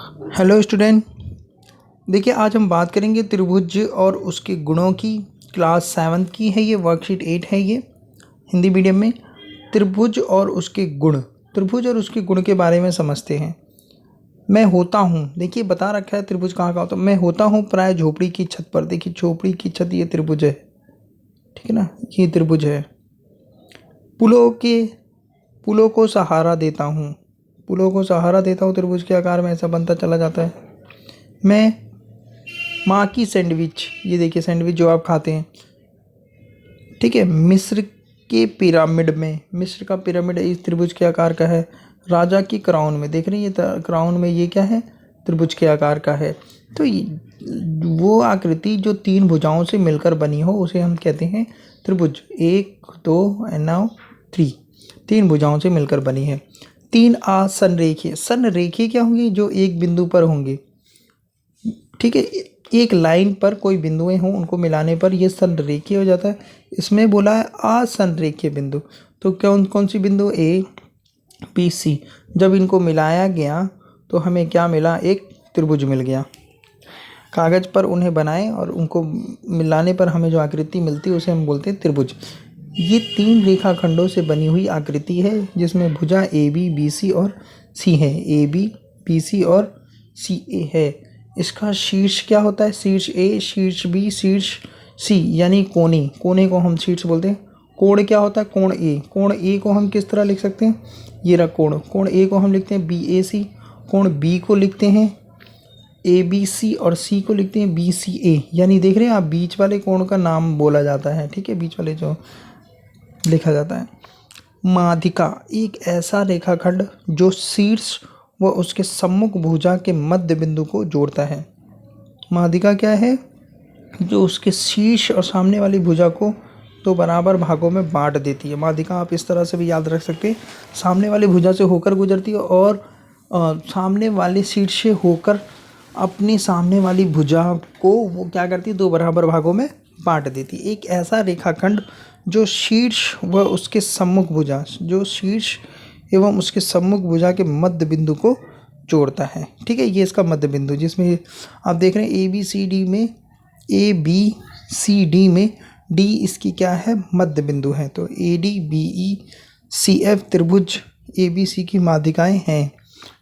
Hello student. देखिए, आज हम बात करेंगे त्रिभुज और उसके गुणों की। क्लास 7 की है ये, वर्कशीट 8 है ये, हिंदी मीडियम में। त्रिभुज और उसके गुण, त्रिभुज और उसके गुण के बारे में समझते हैं। मैं होता हूँ, देखिए बता रखा है त्रिभुज कहाँ का होता है। मैं होता हूँ प्राय झोपड़ी की छत पर। देखिए झोपड़ी की छत, ये त्रिभुज है, ठीक है ना, ये त्रिभुज है। पुलों को सहारा देता हूँ, पुलों को सहारा देता हूँ, त्रिभुज के आकार में ऐसा बनता चला जाता है। मैं माँ की सैंडविच, ये देखिए सैंडविच जो आप खाते हैं, ठीक है। मिस्र के पिरामिड में, मिस्र का पिरामिड इस त्रिभुज के आकार का है। राजा की क्राउन में, देख रहे हैं ये क्राउन में, ये क्या है, त्रिभुज के आकार का है। तो वो आकृति जो 3 भुजाओं से मिलकर बनी हो उसे हम कहते हैं त्रिभुज। 1 2 एंड नाउ 3, 3 भुजाओं से मिलकर बनी है। 3 संरेखीय, संरेखीय क्या होंगे, जो एक बिंदु पर होंगे, ठीक है। एक लाइन पर कोई बिंदुएं हों, उनको मिलाने पर ये संरेखीय हो जाता है। इसमें बोला है असंरेखीय बिंदु, तो कौन कौन सी बिंदु, ए बी सी, जब इनको मिलाया गया तो हमें क्या मिला, एक त्रिभुज मिल गया। कागज पर उन्हें बनाए और उनको मिलाने पर हमें जो आकृति मिलती है उसे हम बोलते हैं त्रिभुज। ये 3 रेखाखंडों से बनी हुई आकृति है, जिसमें भुजा ए बी बी सी और सी है, ए बी बी सी और सी ए है। इसका शीर्ष क्या होता है, शीर्ष ए, शीर्ष बी, शीर्ष सी, यानी कोने, कोने को हम शीर्ष बोलते हैं। कोण क्या होता है, कोण ए, कोण ए को हम किस तरह लिख सकते हैं, ये रहा कोण, कोण ए को हम लिखते हैं बी ए सी, कोण बी को लिखते हैं ए बी सी और सी को लिखते हैं बी सी ए। यानी देख रहे हैं आप, बीच वाले कोण का नाम बोला जाता है, ठीक है, बीच वाले जो लिखा जाता है। माध्यिका, एक ऐसा रेखाखंड जो शीर्ष व उसके सम्मुख भुजा के मध्य बिंदु को जोड़ता है। माध्यिका क्या है, जो उसके शीर्ष और सामने वाली भुजा को 2 बराबर भागों में बांट देती है। माध्यिका आप इस तरह से भी याद रख सकते हैं, सामने वाली भुजा से होकर गुजरती है और सामने वाले शीर्ष से होकर अपनी सामने वाली भुजा को वो क्या करती है, 2 बराबर भागों में बांट देती है। एक ऐसा रेखाखंड जो शीर्ष व उसके सम्मुख भुजा, जो शीर्ष एवं उसके सम्मुख भुजा के मध्य बिंदु को जोड़ता है, ठीक है। ये इसका मध्य बिंदु, जिसमें आप देख रहे हैं ए बी सी डी में, ए बी सी डी में डी इसकी क्या है, मध्य बिंदु है। तो A D B E C F त्रिभुज ए बी सी की माध्यिकाएं हैं।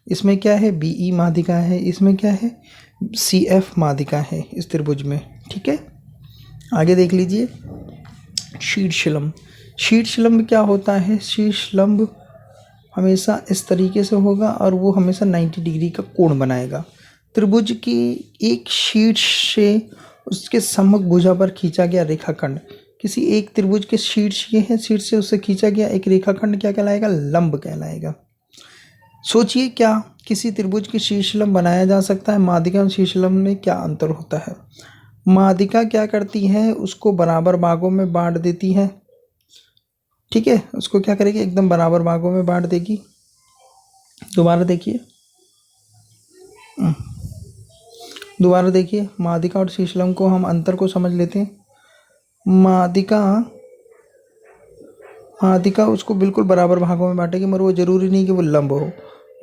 इसमें क्या है, बी ई माध्यिका है, इसमें क्या है, सी एफ माध्यिका है इस त्रिभुज में, ठीक है। आगे देख लीजिए, शीर्षलंब। शीर्षलंब क्या होता है, शीर्षलंब हमेशा इस तरीके से होगा और वो हमेशा 90 डिग्री का कोण बनाएगा। त्रिभुज की एक शीर्ष से उसके सम्मुख भुजा पर खींचा गया रेखाखंड, किसी एक त्रिभुज के शीर्ष, ये है शीर्ष से उससे खींचा गया एक रेखाखंड क्या कहलाएगा, लंब कहलाएगा। सोचिए, क्या किसी त्रिभुज की शीर्षलंब बनाया जा सकता है। माध्यिका और शीर्षलंब में क्या अंतर होता है, माध्यिका क्या करती है, उसको बराबर भागों में बांट देती है, ठीक है, उसको क्या करेगी, एकदम बराबर भागों में बांट देगी। दोबारा देखिए, दोबारा देखिए, माध्यिका और शीर्षलंब को हम अंतर को समझ लेते हैं। माध्यिका उसको बिल्कुल बराबर भागों में बांटेगी, मगर वो जरूरी नहीं कि वो लंब हो।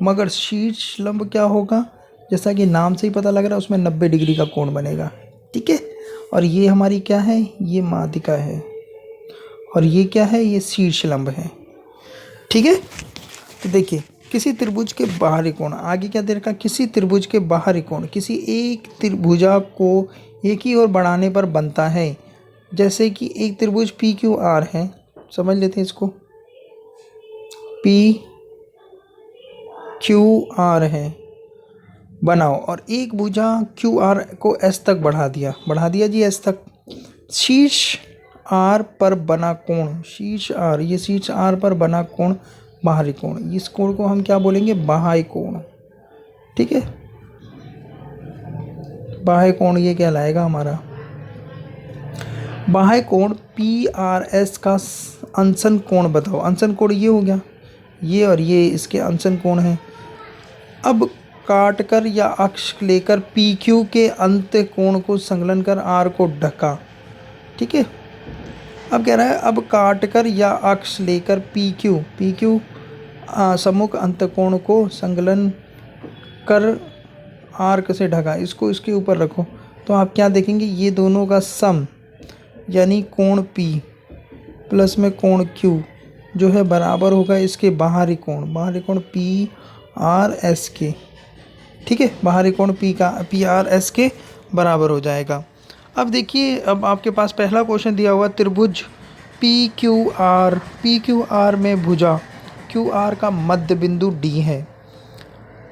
मगर शीर्षलंब क्या होगा, जैसा कि नाम से ही पता लग रहा है, उसमें 90 डिग्री का कोण बनेगा, ठीक है। और ये हमारी क्या है, ये माध्यिका है, और ये क्या है, ये शीर्षलंब है, ठीक है। तो देखिए, किसी त्रिभुज के बाहरी कोण, आगे क्या दे रखा, किसी त्रिभुज के बाहरी कोण किसी एक त्रिभुजा को एक ही ओर बढ़ाने पर बनता है। जैसे कि एक त्रिभुज पी क्यू आर है, समझ लेते हैं इसको, पी क्यू आर है, बनाओ, और एक भुजा क्यू आर को एस तक बढ़ा दिया जी, एस तक। शीर्ष आर पर बना कोण, शीर्ष आर, ये शीर्ष आर पर बना कोण बाहरी कोण, इस कोण को हम क्या बोलेंगे, बाह्य कोण, ठीक है। बाह्य कोण ये कहलाएगा हमारा। बाह्य कोण पी आर एस का अंशन कोण बताओ। अंशन कोण ये हो गया, ये और ये इसके अंशन कोण हैं। अब काटकर या अक्ष लेकर पी क्यू के अंत कोण को संलग्न कर आर को ढका, ठीक है। अब कह रहा है, अब काटकर या अक्ष लेकर पी क्यू सम्मुख अंत कोण को संलग्न कर आर्क से ढका, इसको इसके ऊपर रखो तो आप क्या देखेंगे, ये दोनों का सम यानी कोण P प्लस में कोण Q जो है बराबर होगा इसके बाहरी कोण PRS के। ठीक है, बाहरी कोण PRS के बराबर हो जाएगा। अब देखिए, अब आपके पास पहला क्वेश्चन दिया हुआ त्रिभुज PQR में भुजा QR का मध्य बिंदु D है।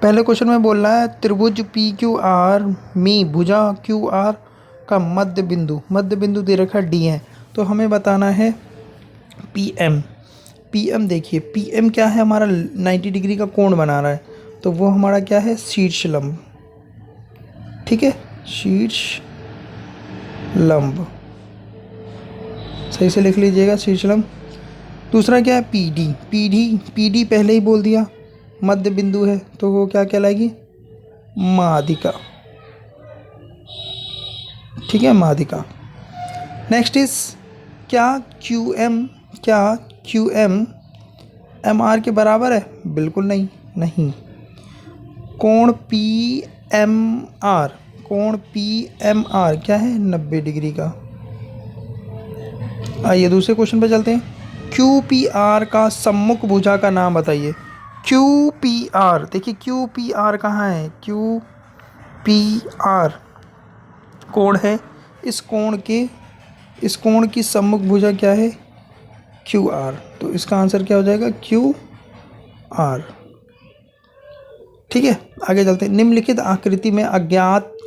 पहले क्वेश्चन में बोल रहा है त्रिभुज PQR में भुजा QR का मध्य बिंदु दे रखा D है, तो हमें बताना है PM। देखिए PM क्या है, हमारा 90 डिग्री का कोण बना रहा है, तो वो हमारा क्या है, शीर्ष लंब। ठीक है, शीर्ष लंब सही से लिख लीजिएगा, शीर्ष लंब। दूसरा क्या है, PD पहले ही बोल दिया मध्य बिंदु है, तो वो क्या कहलाएगी, माध्यिका। ठीक है, माध्यिका। नेक्स्ट इज क्या QM MR के बराबर है, बिल्कुल नहीं। कोण PMR क्या है, 90 डिग्री का। आइए दूसरे क्वेश्चन पे चलते हैं। QPR का सम्मुख भुजा का नाम बताइए। QPR, देखिए QPR कहाँ है, QPR कोण है, इस कोण की सम्मुख भुजा क्या है, QR, तो इसका आंसर क्या हो जाएगा, QR। ठीक है, आगे चलते हैं। निम्नलिखित आकृति में अज्ञात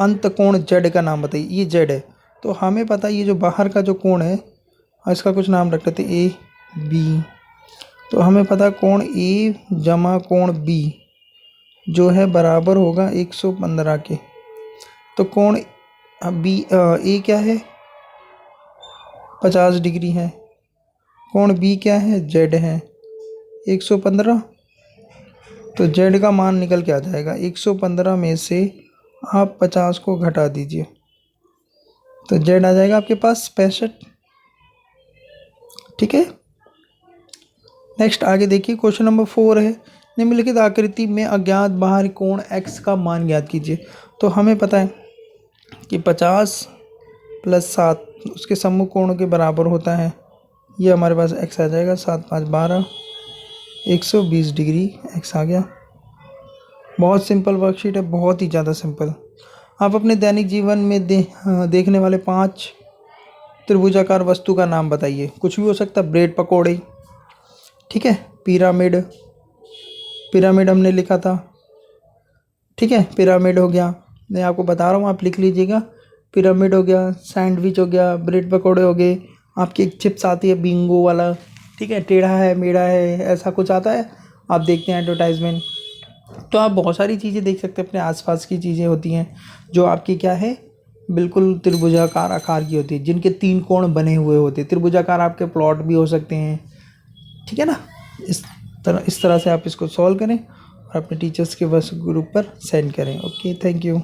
अंत कोण Z का नाम बताइए। ये Z है, तो हमें पता है ये जो बाहर का जो कोण है, इसका कुछ नाम रख लेते हैं AB, तो हमें पता है कोण A जमा कोण B जो है बराबर होगा 115 के। तो कोण A क्या है, 50 डिग्री है, कोण B क्या है, Z है 115, तो Z का मान निकल के आ जाएगा 115 में से आप 50 को घटा दीजिए, तो Z आ जाएगा आपके पास 65। ठीक है, नेक्स्ट आगे देखिए, क्वेश्चन नंबर 4 है। निम्नलिखित आकृति में अज्ञात बाहरी कोण X का मान ज्ञात कीजिए। तो हमें पता है कि 50 + 7 उसके सम्मुख कोणों के बराबर होता है, ये हमारे पास X आ जाएगा, 7 × 5 = 12, 120 डिग्री X आ गया। बहुत सिंपल वर्कशीट है, बहुत ही ज़्यादा सिंपल। आप अपने दैनिक जीवन में देखने वाले 5 त्रिभुजाकार वस्तु का नाम बताइए। कुछ भी हो सकता है, ब्रेड पकौड़े, ठीक है, पिरामिड हमने लिखा था। ठीक है, पिरामिड हो गया, मैं आपको बता रहा हूँ, आप लिख लीजिएगा। पिरामिड हो गया, सैंडविच हो गया, ब्रेड पकौड़े हो गए, आपकी एक चिप्स आती है बिंगो वाला, ठीक है, टेढ़ा है मेढ़ा है ऐसा कुछ आता है, आप देखते हैं एडवर्टाइजमेंट। तो आप बहुत सारी चीज़ें देख सकते हैं, अपने आसपास की चीज़ें होती हैं जो आपकी क्या है, बिल्कुल त्रिभुजाकार आकार की होती है, जिनके 3 कोण बने हुए होते हैं। त्रिभुजाकार आपके प्लॉट भी हो सकते हैं, ठीक है ना। इस तरह से आप इसको सॉल्व करें और अपने टीचर्स के बस ग्रुप पर सेंड करें। Okay, thank you.